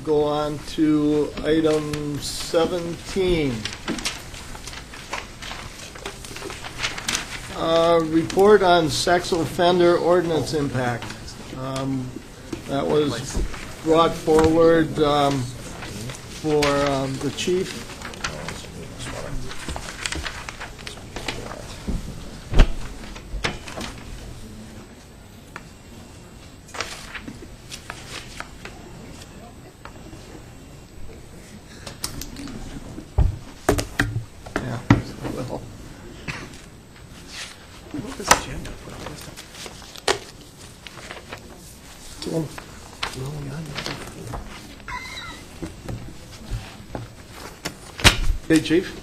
Go on to item 17. Report on Sex Offender Ordinance Impact. That was brought forward for the chief. Hey, Chief.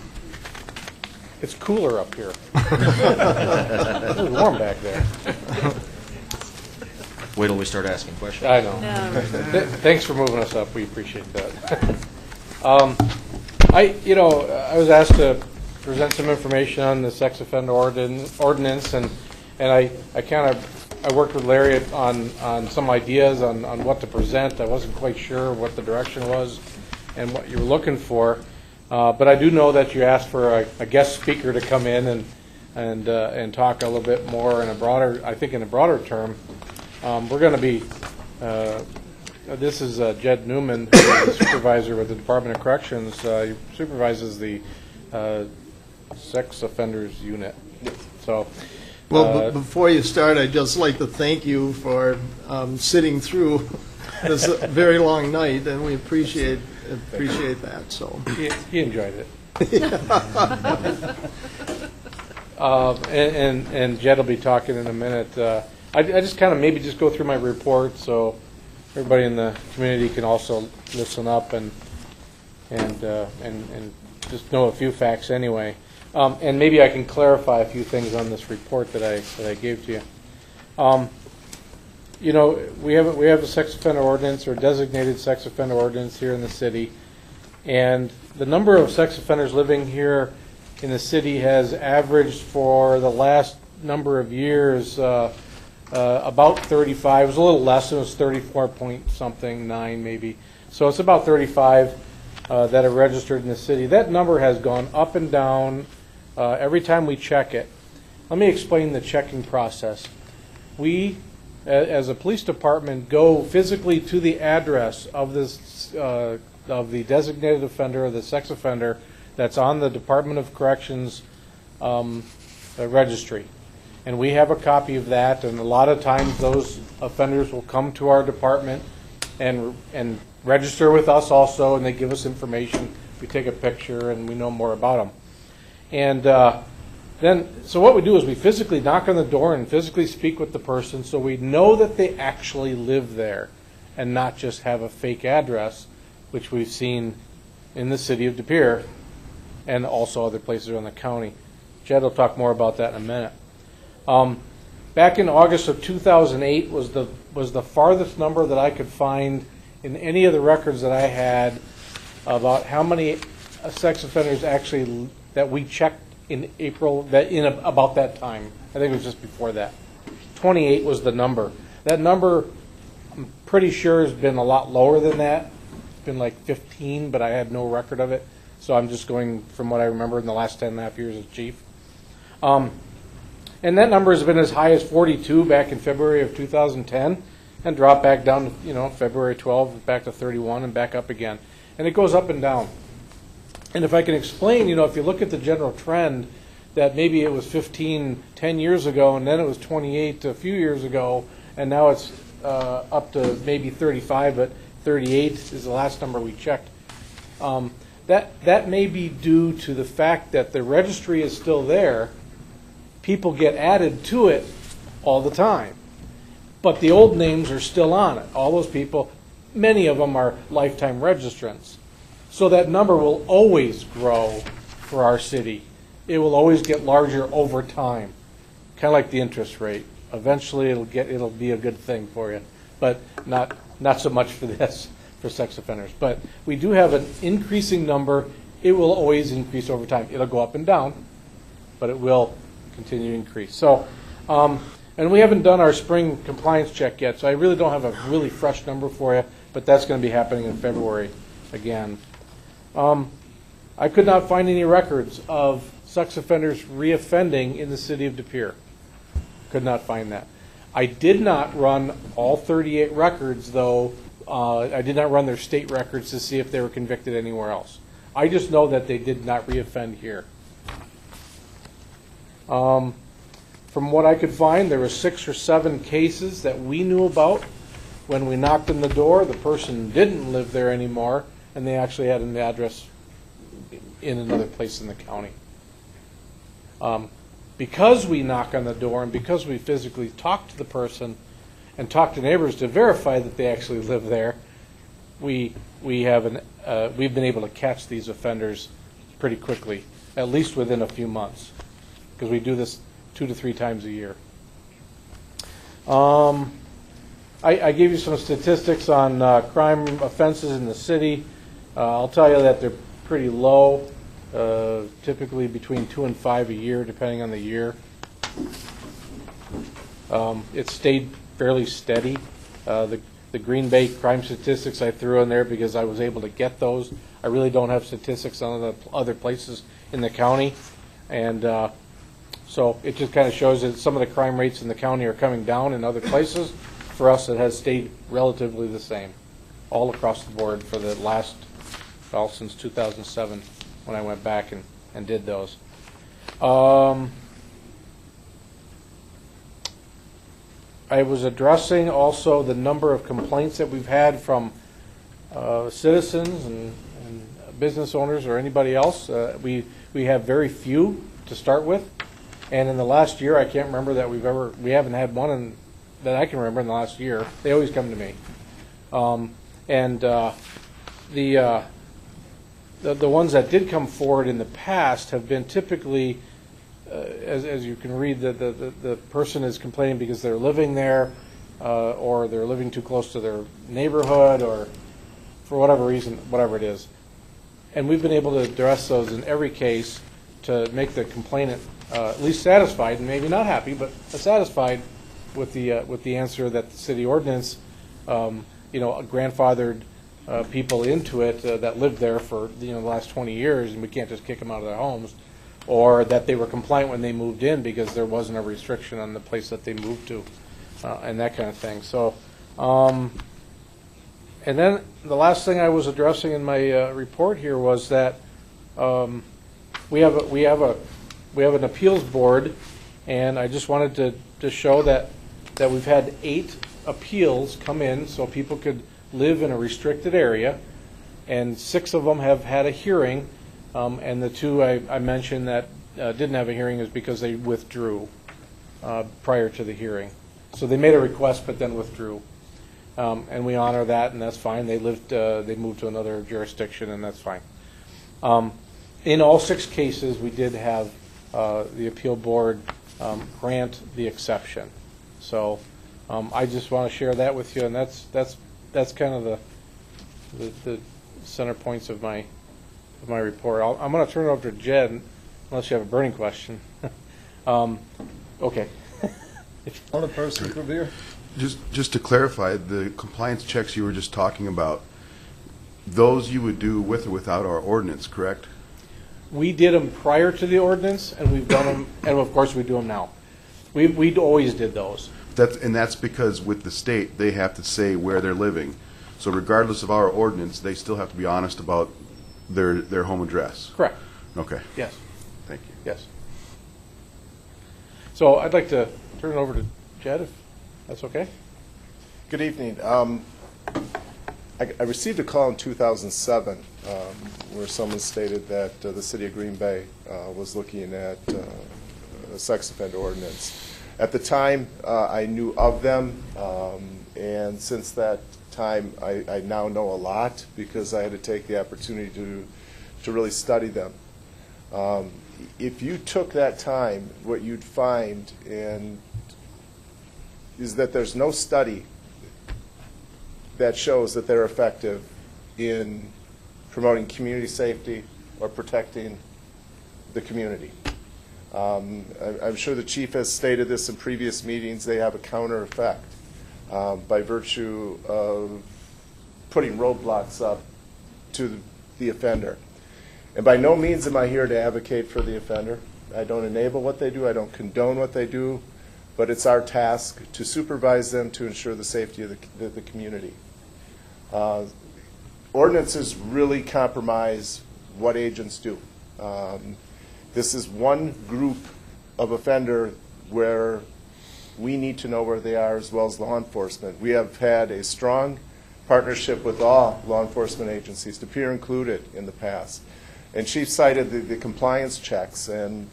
It's cooler up here. It was warm back there. Wait till we start asking questions. I know. No. Thanks for moving us up. We appreciate that. I was asked to present some information on the Sex Offender Ordinance, and I worked with Larry on some ideas on what to present. I wasn't quite sure what the direction was and what you were looking for. But I do know that you asked for a guest speaker to come in and talk a little bit more in a broader term. We're going to be. This is Jed Newman, who is the supervisor with the Department of Corrections. He supervises the sex offenders unit. So. Well, before you start, I'd just like to thank you for sitting through this very long night, and we appreciate that. So he enjoyed it. And Jed will be talking in a minute. I just kind of maybe just go through my report so everybody in the community can also listen up and just know a few facts anyway. And maybe I can clarify a few things on this report that I gave to you. We have a sex offender ordinance, or designated sex offender ordinance here in the city, and the number of sex offenders living here in the city has averaged for the last number of years about 35. It was a little less. It was 34 point something, 9 maybe. So it's about 35 that are registered in the city. That number has gone up and down every time we check it. Let me explain the checking process. We, as a police department, go physically to the address of this of the designated offender, or the sex offender, that's on the Department of Corrections registry. And we have a copy of that, and a lot of times those offenders will come to our department and register with us also, and they give us information. We take a picture, and we know more about them. And so what we do is we physically knock on the door and physically speak with the person, so we know that they actually live there and not just have a fake address, which we've seen in the city of De Pere and also other places around the county. Jed will talk more about that in a minute. Back in August of 2008 was the farthest number that I could find in any of the records that I had about how many sex offenders actually that we checked in April, about that time. I think it was just before that. 28 was the number. That number, I'm pretty sure, has been a lot lower than that. It's been like 15, but I had no record of it. So I'm just going from what I remember in the last 10.5 years as chief. And that number has been as high as 42 back in February of 2010, and dropped back down to, February 12, back to 31, and back up again. And it goes up and down. And if I can explain, if you look at the general trend, that maybe it was 15 10 years ago, and then it was 28 a few years ago, and now it's up to maybe 35, but 38 is the last number we checked. That may be due to the fact that the registry is still there. People get added to it all the time, but the old names are still on it. All those people, many of them are lifetime registrants. So that number will always grow for our city. It will always get larger over time, kind of like the interest rate. Eventually, it'll be a good thing for you, but not so much for this for sex offenders. But we do have an increasing number. It will always increase over time. It'll go up and down, but it will continue to increase. So, and we haven't done our spring compliance check yet, so I really don't have a really fresh number for you. but that's going to be happening in February again. I could not find any records of sex offenders reoffending in the city of De Pere. Could not find that. I did not run all 38 records, though. I did not run their state records to see if they were convicted anywhere else. I just know that they did not reoffend here. From what I could find, there were 6 or 7 cases that we knew about. When we knocked on the door, the person didn't live there anymore, and they actually had an address in another place in the county. Because we knock on the door and because we physically talk to the person and talk to neighbors to verify that they actually live there, we've been able to catch these offenders pretty quickly, at least within a few months, because we do this 2 to 3 times a year. I gave you some statistics on crime offenses in the city. I'll tell you that they're pretty low, typically between 2 and 5 a year, depending on the year. It stayed fairly steady. The Green Bay crime statistics I threw in there because I was able to get those. I really don't have statistics on the other places in the county, and so it just kind of shows that some of the crime rates in the county are coming down in other places. For us, it has stayed relatively the same all across the board for the last, well, since 2007 when I went back and did those. I was addressing also the number of complaints that we've had from citizens and business owners or anybody else. We have very few to start with, and in the last year, I can't remember that we haven't had one that I can remember in the last year. They always come to me, the ones that did come forward in the past have been typically, as you can read, the person is complaining because they're living there, or they're living too close to their neighborhood, or for whatever reason, whatever it is. And we've been able to address those in every case to make the complainant at least satisfied, and maybe not happy, but satisfied with the answer that the city ordinance, grandfathered people into it that lived there for the last 20 years, and we can't just kick them out of their homes, or that they were compliant when they moved in because there wasn't a restriction on the place that they moved to, and that kind of thing. So, and then the last thing I was addressing in my report here was that we have an appeals board, and I just wanted to show that we've had 8 appeals come in, so people could live in a restricted area, and 6 of them have had a hearing, and the 2 I mentioned that didn't have a hearing is because they withdrew prior to the hearing. So they made a request but then withdrew, and we honor that, and that's fine. They moved to another jurisdiction, and that's fine. In all 6 cases, we did have the appeal board grant the exception. So I just want to share that with you, and that's kind of the center points of my report. I'm going to turn it over to Jed, unless you have a burning question. Okay. One person from here. Just to clarify, the compliance checks you were just talking about, those you would do with or without our ordinance, correct? We did them prior to the ordinance, and we've done them, and of course we do them now. We always did those. That's because with the state, they have to say where they're living. So regardless of our ordinance, they still have to be honest about their home address. Correct. Okay. Yes. Thank you. Yes. So I'd like to turn it over to Jed, if that's okay. Good evening. I received a call in 2007 where someone stated that the city of Green Bay was looking at a sex offender ordinance. At the time, I knew of them, and since that time, I now know a lot because I had to take the opportunity to really study them. If you took that time, what you'd find is that there's no study that shows that they're effective in promoting community safety or protecting the community. I'm sure the chief has stated this in previous meetings. They have a counter effect by virtue of putting roadblocks up to the offender. And by no means am I here to advocate for the offender. I don't enable what they do. I don't condone what they do. But it's our task to supervise them to ensure the safety of the community. Ordinances really compromise what agents do. This is one group of offender where we need to know where they are as well as law enforcement. We have had a strong partnership with all law enforcement agencies, the Pere included, in the past. And Chief cited the compliance checks, and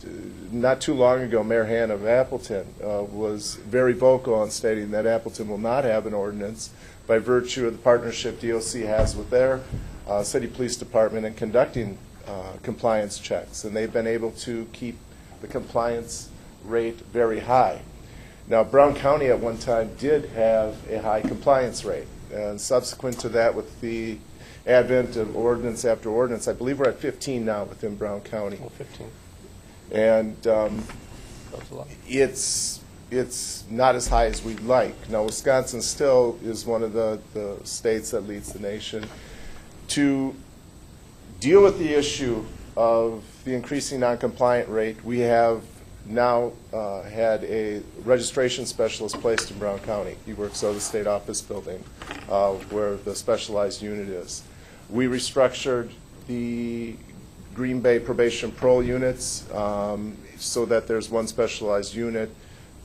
not too long ago, Mayor Hann of Appleton was very vocal on stating that Appleton will not have an ordinance by virtue of the partnership DOC has with their city police department in conducting compliance checks. And they've been able to keep the compliance rate very high. Now, Brown County at one time did have a high compliance rate, and subsequent to that, with the advent of ordinance after ordinance, I believe we're at 15 now within Brown County. Well, 15. And That was a lot. it's not as high as we'd like. Now, Wisconsin still is one of the states that leads the nation. To deal with the issue of the increasing non-compliant rate, we have now had a registration specialist placed in Brown County. He works out of the state office building where the specialized unit is. We restructured the Green Bay probation parole units so that there's one specialized unit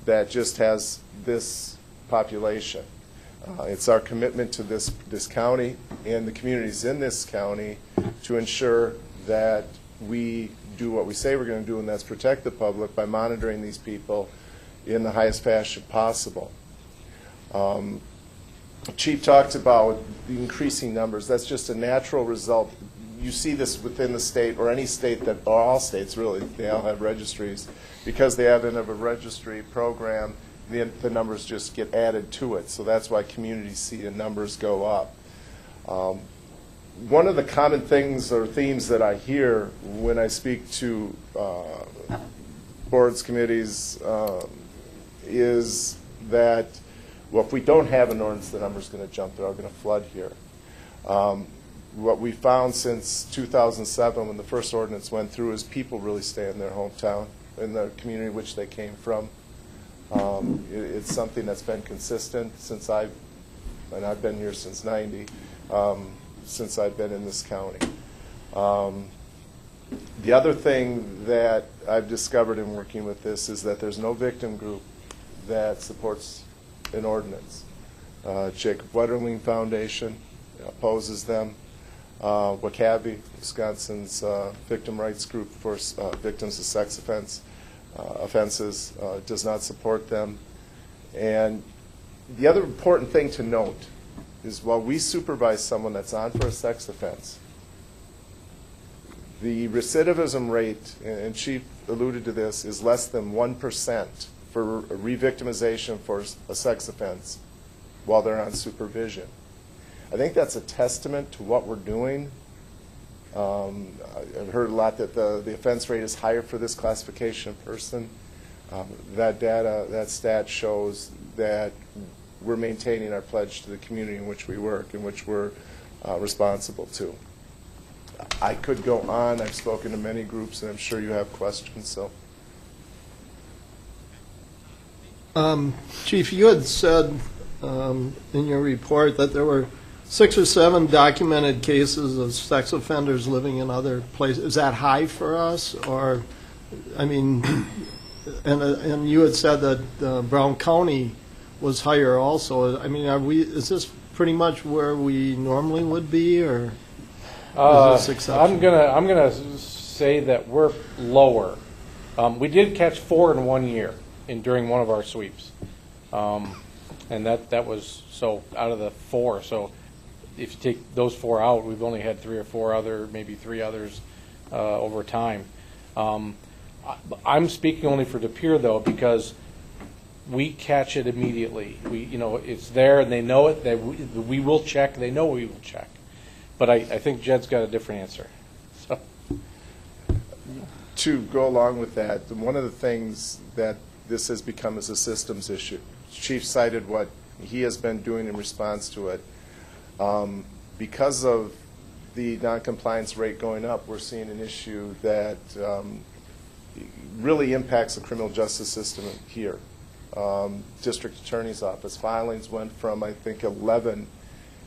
that just has this population. It's our commitment to this county and the communities in this county to ensure that we do what we say we're going to do, and that's protect the public by monitoring these people in the highest fashion possible. Chief talked about the increasing numbers. That's just a natural result. You see this within the state, or any state that, or all states really, they all have registries. Because they have a registry program, the numbers just get added to it. So that's why communities see the numbers go up. One of the common things or themes that I hear when I speak to boards, committees, is that, well, if we don't have an ordinance, the number's going to jump. They're all going to flood here. What we found since 2007, when the first ordinance went through, is people really stay in their hometown, in the community which they came from. It's something that's been consistent since I've been here since '90. Since I've been in this county. The other thing that I've discovered in working with this is that there's no victim group that supports an ordinance. Jacob Wetterling Foundation opposes them. WCABI, Wisconsin's victim rights group for victims of sex offenses, does not support them. And the other important thing to note is while we supervise someone that's on for a sex offense, the recidivism rate, and Chief alluded to this, is less than 1% for re-victimization for a sex offense while they're on supervision. I think that's a testament to what we're doing. I've heard a lot that the offense rate is higher for this classification of person. That data, that stat shows that we're maintaining our pledge to the community in which we work, in which we're responsible to. I could go on. I've spoken to many groups, and I'm sure you have questions. So, Chief, you had said in your report that there were 6 or 7 documented cases of sex offenders living in other places. Is that high for us, or, I mean, and you had said that Brown County was higher also. I mean, is this pretty much where we normally would be, or is this exceptional? I'm gonna say that we're lower. We did catch 4 in 1 year during one of our sweeps, and that was so out of the 4. So if you take those 4 out, we've only had 3 or 4 other, maybe 3 others over time. I'm speaking only for De Pere though, because we catch it immediately. It's there, and they know it. We will check. They know we will check. But I think Jed's got a different answer. So. To go along with that, one of the things that this has become is a systems issue. Chief cited what he has been doing in response to it. Because of the noncompliance rate going up, we're seeing an issue that really impacts the criminal justice system here. District Attorney's Office filings went from, I think, 11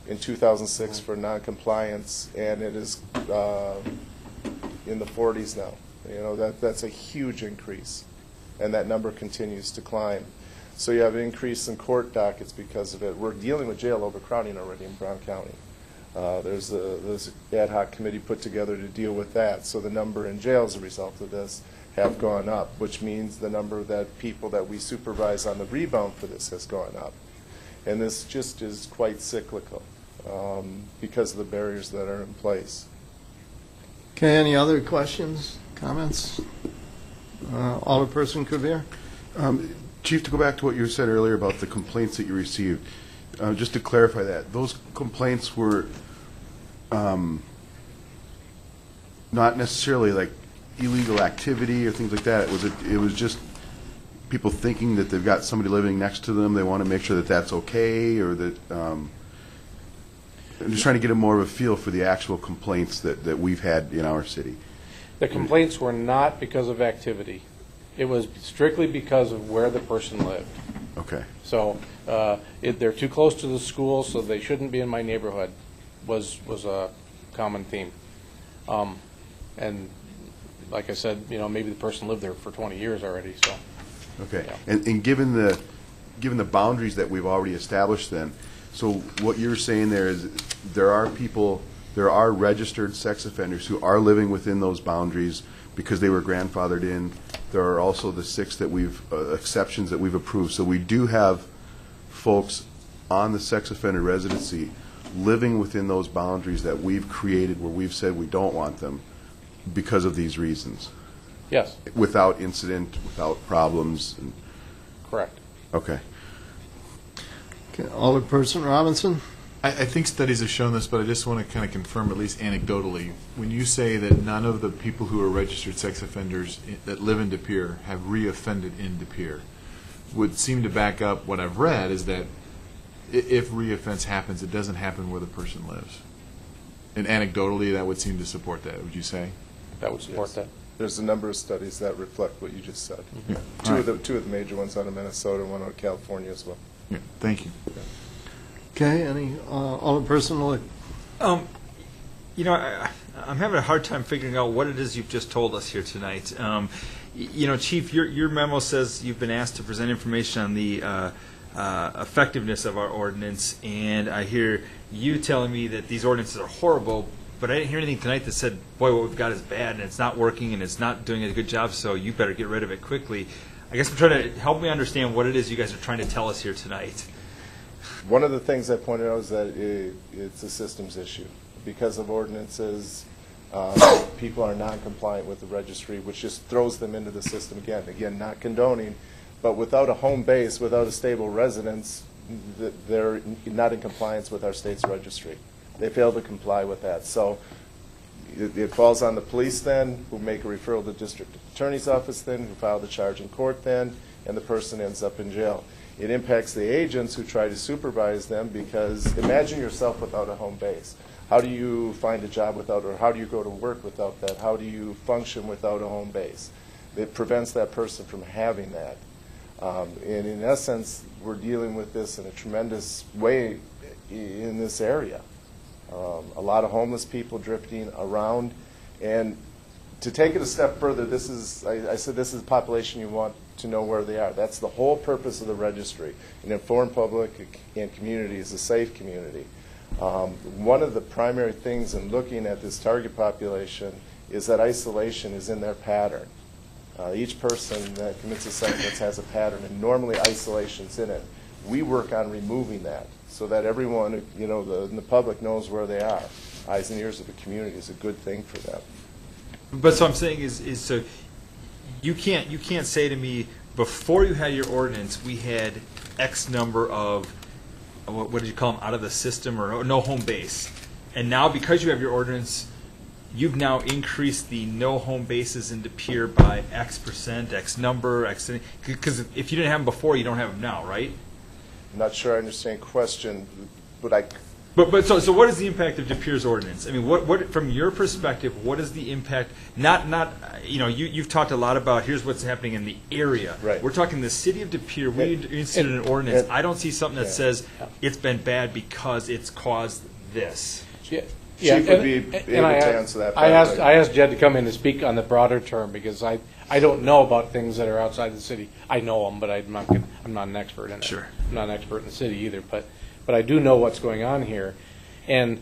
in 2006 for noncompliance, and it is in the 40s now. You know, that's a huge increase, and that number continues to climb. So you have an increase in court dockets because of it. We're dealing with jail overcrowding already in Brown County. There's an ad hoc committee put together to deal with that. So the number in jail as a result of this have gone up, which means the number that people that we supervise on the rebound for this has gone up. And this just is quite cyclical because of the barriers that are in place. Okay, any other questions, comments? Alderperson Kavir? Chief, to go back to what you said earlier about the complaints that you received, just to clarify that, those complaints were not necessarily like illegal activity or things like that. It was just people thinking that they've got somebody living next to them. They want to make sure that that's okay, or that I'm just trying to get a more of a feel for the actual complaints that we've had in our city. The complaints were not because of activity. It was strictly because of where the person lived. Okay. So they're too close to the school, so they shouldn't be in my neighborhood, was a common theme. And like I said, you know, maybe the person lived there for 20 years already. So. Okay. Yeah. And given the boundaries that we've already established, then, so what you're saying there is there are registered sex offenders who are living within those boundaries because they were grandfathered in. There are also the 6 that we've exceptions that we've approved. So we do have folks on the sex offender residency living within those boundaries that we've created, where we've said we don't want them because of these reasons. Yes. Without incident, without problems. Correct. Okay. Okay, Alderperson Robinson? I think studies have shown this, but I just want to kind of confirm, at least anecdotally, when you say that none of the people who are registered sex offenders that live in De Pere have reoffended in De Pere, would seem to back up what I've read is that if reoffense happens, it doesn't happen where the person lives. And anecdotally, that would seem to support that, would you say? That would support that. There's a number of studies that reflect what you just said. Yeah. Two of the major ones out of Minnesota, one out of California as well. Yeah, thank you. Okay, any Alderperson Lick? You know, I'm having a hard time figuring out what it is you've just told us here tonight. You know, Chief, your memo says you've been asked to present information on the effectiveness of our ordinance, and I hear you telling me that these ordinances are horrible, but I didn't hear anything tonight that said, boy, what we've got is bad, and it's not working, and it's not doing a good job, so you better get rid of it quickly. I guess I'm trying to help me understand what it is you guys are trying to tell us here tonight. One of the things I pointed out is that it's a systems issue. Because of ordinances, people are non-compliant with the registry, which just throws them into the system again. Again, not condoning, but without a home base, without a stable residence, they're not in compliance with our state's registry. They fail to comply with that. So it falls on the police then, who make a referral to the district attorney's office then, who file the charge in court then, and the person ends up in jail. It impacts the agents who try to supervise them, because imagine yourself without a home base. How do you find a job without, or how do you go to work without that? How do you function without a home base? It prevents that person from having that. And in essence, we're dealing with this in a tremendous way in this area. A lot of homeless people drifting around. And to take it a step further, this is, I said this is the population you want to know where they are. That's the whole purpose of the registry. An informed public and community is a safe community. One of the primary things in looking at this target population is that isolation is in their pattern. Each person that commits a sex offense has a pattern, and normally isolation's in it. We work on removing that so that everyone, you know, the public knows where they are. Eyes and ears of the community is a good thing for them. But so I'm saying is so you can't say to me, before you had your ordinance, we had X number of, what did you call them, out of the system, or no home base, and now because you have your ordinance, you've now increased the no home bases in De Pere by X percent, X number, X, because if you didn't have them before, you don't have them now, right? I'm not sure I understand the question, but So what is the impact of De Pere's ordinance? I mean, what from your perspective, what is the impact? Not you've talked a lot about here's what's happening in the area. Right. We're talking the city of De Pere. We instituted an ordinance. I don't see something that says it's been bad because it's caused this. Yeah. Chief would be able to answer that. I asked Jed to come in and speak on the broader term because I don't know about things that are outside the city. I know them, but I'm not an expert in it. Sure. I'm not an expert in the city either, but I do know what's going on here, and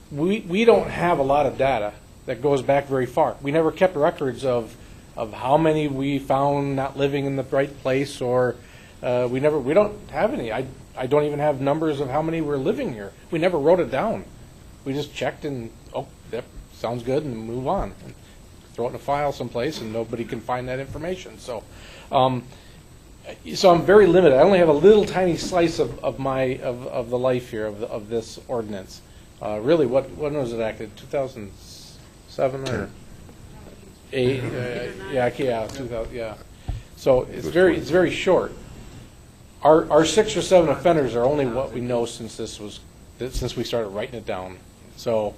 we don't have a lot of data that goes back very far. We never kept records of how many we found not living in the right place, or we don't have any. I don't even have numbers of how many were living here. We never wrote it down. We just checked and, that sounds good, and move on. And throw it in a file someplace, and nobody can find that information. So I'm very limited. I only have a little tiny slice of the life here of this ordinance. Really, when was it acted? 2007 or 8? Yeah, 2000. Yeah. So it's very short. Our 6 or 7 offenders are only what we know since we started writing it down. So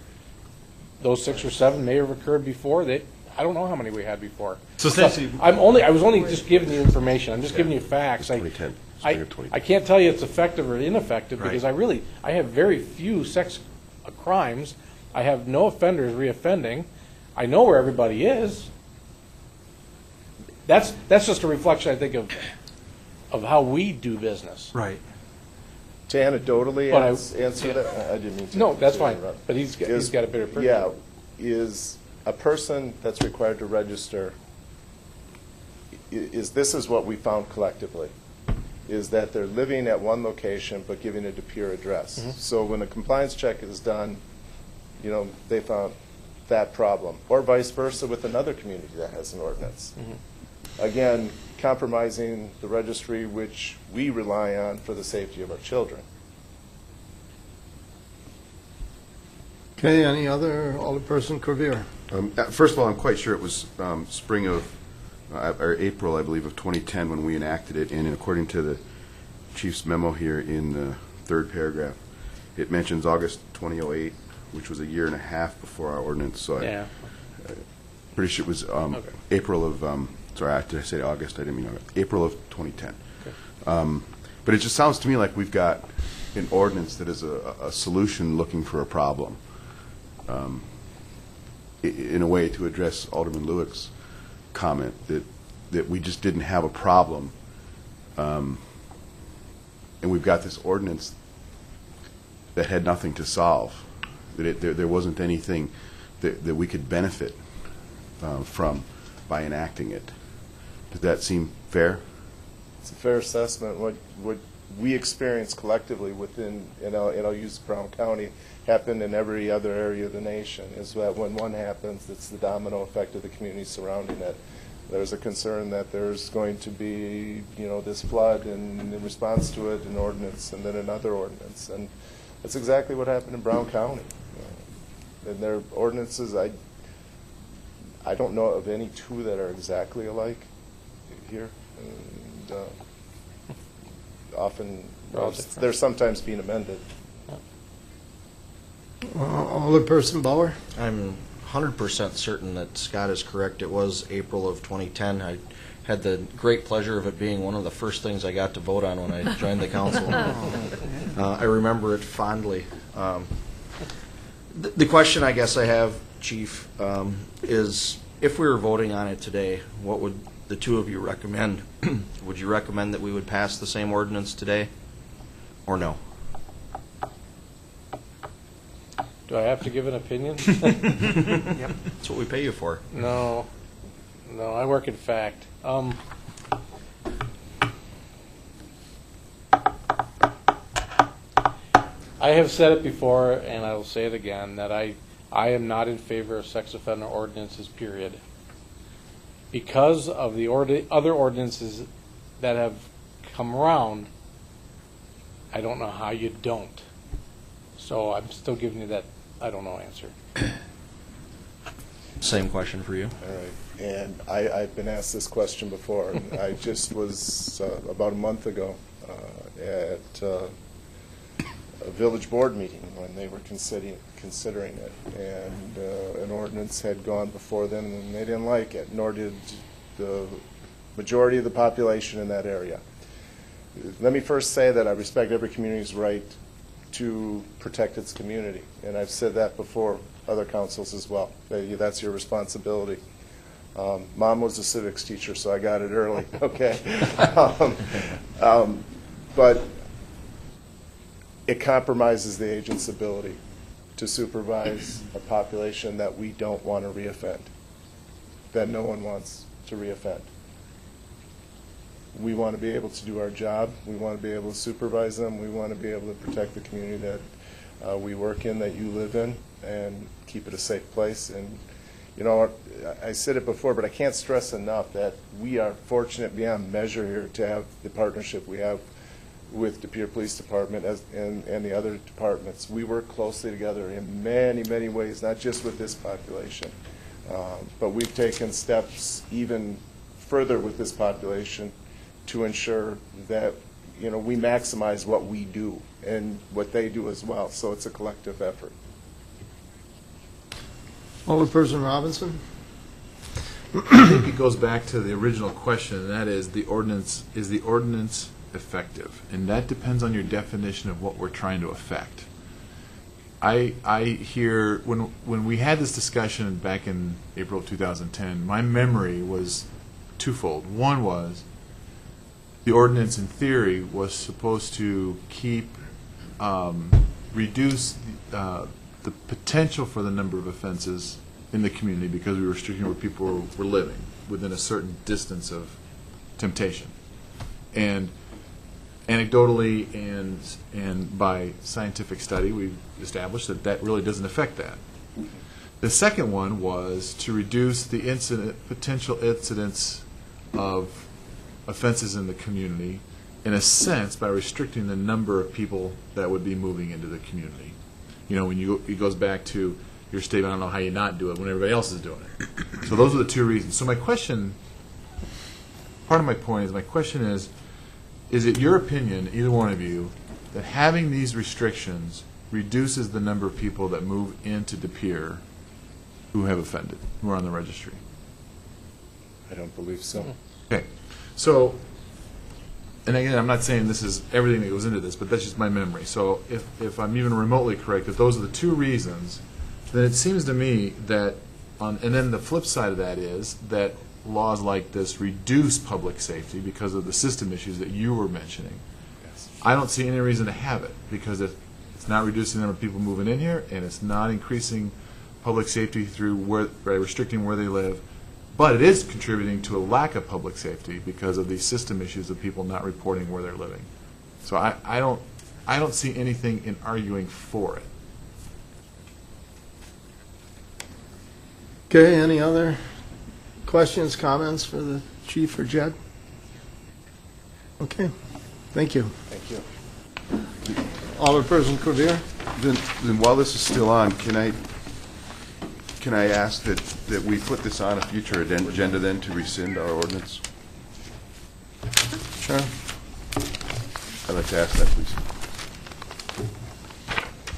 those 6 or 7 may have occurred before. I don't know how many we had before. So essentially, I was only just giving you information. I'm just giving you facts. 2010. I can't tell you it's effective or ineffective because Right. I have very few sex crimes. I have no offenders reoffending. I know where everybody is. That's just a reflection, I think, of how we do business. right. To anecdotally But answer that, I didn't mean to. No, that's to fine. interrupt. But he's got a better picture. Yeah, is a person that's required to register, this is what we found collectively, is that they're living at one location but giving a De Pere address. Mm-hmm. So when a compliance check is done, they found that problem. Or vice versa with another community that has an ordinance. Mm-hmm. Again, compromising the registry, which we rely on for the safety of our children. Okay, any other Alderperson Corvier? First of all, I'm quite sure it was spring of, or April, I believe, of 2010 when we enacted it, and according to the chief's memo here in the 3rd paragraph, it mentions August 2008, which was a year and a half before our ordinance, so Yeah. I'm pretty sure it was April of, sorry, did I say August? I didn't mean August. April of 2010. Okay. But it just sounds to me like we've got an ordinance that is a solution looking for a problem. In a way to address Alderman Lewick's comment that we just didn't have a problem, and we've got this ordinance that had nothing to solve, that there wasn't anything that we could benefit from by enacting it. Does that seem fair? It's a fair assessment. What we experience collectively within, and I'll use Brown County, happened in every other area of the nation, is that when one happens, it's the domino effect of the community surrounding it. There's a concern that there's going to be, this flood, and in response to it, an ordinance, and then another ordinance. And that's exactly what happened in Brown County. And their ordinances, I don't know of any 2 that are exactly alike here. And often, they're sometimes being amended. Alderperson Bauer? I'm 100% certain that Scott is correct. It was April of 2010. I had the great pleasure of it being one of the first things I got to vote on when I joined the council. I remember it fondly. The question I guess I have, Chief, is if we were voting on it today, what would the 2 of you recommend? Would you recommend that we would pass the same ordinance today, or no? Do I have to give an opinion? Yep. That's what we pay you for. No, I work in fact. I have said it before, and I will say it again, that I am not in favor of sex offender ordinances, period. Because of the other ordinances that have come around, I don't know how you don't. So I'm still giving you that I don't know answer. Same question for you. All right. And I've been asked this question before. And I just was, about a month ago, at village board meeting when they were considering it, and an ordinance had gone before them, and they didn't like it, nor did the majority of the population in that area. Let me first say that I respect every community's right to protect its community, and I've said that before other councils as well. That's your responsibility. Mom was a civics teacher, so I got it early, okay? But it compromises the agent's ability to supervise a population that we don't want to reoffend, that no one wants to reoffend. We want to be able to do our job. We want to be able to supervise them. We want to be able to protect the community that we work in, that you live in, and keep it a safe place. And, you know, I said it before, but I can't stress enough that we are fortunate beyond measure here to have the partnership we have with De Pere Police Department and the other departments. We work closely together in many, many ways, not just with this population. But we've taken steps even further with this population to ensure that, you know, we maximize what we do and what they do as well. So it's a collective effort. Alderperson Robinson? I think it goes back to the original question, and that is the ordinance effective? And that depends on your definition of what we're trying to affect. I hear, when we had this discussion back in April of 2010, my memory was twofold. One was the ordinance in theory was supposed to reduce the potential for the number of offenses in the community because we were restricting where people were living within a certain distance of temptation. And anecdotally and by scientific study, we've established that that really doesn't affect that. The second one was to reduce the potential incidence of offenses in the community, in a sense, by restricting the number of people that would be moving into the community. You know, it goes back to your statement, I don't know how you not do it when everybody else is doing it. So those are the two reasons. So my question, part of my point is, my question is it your opinion, either one of you, that having these restrictions reduces the number of people that move into De Pere who have offended, who are on the registry? I don't believe so. Okay. So, and again, I'm not saying this is everything that goes into this, but that's just my memory. So if I'm even remotely correct, that those are the two reasons, then it seems to me that, and then the flip side of that is that laws like this reduce public safety because of the system issues that you were mentioning. Yes. I don't see any reason to have it because it's not reducing the number of people moving in here, and it's not increasing public safety by restricting where they live. But it is contributing to a lack of public safety because of these system issues of people not reporting where they're living. So I don't see anything in arguing for it. Okay, any other questions, comments for the chief or Jed? Okay, thank you. Thank you. Alderperson Corvier? Then while this is still on, can I ask that we put this on a future agenda then to rescind our ordinance? Sure. I'd like to ask that, please.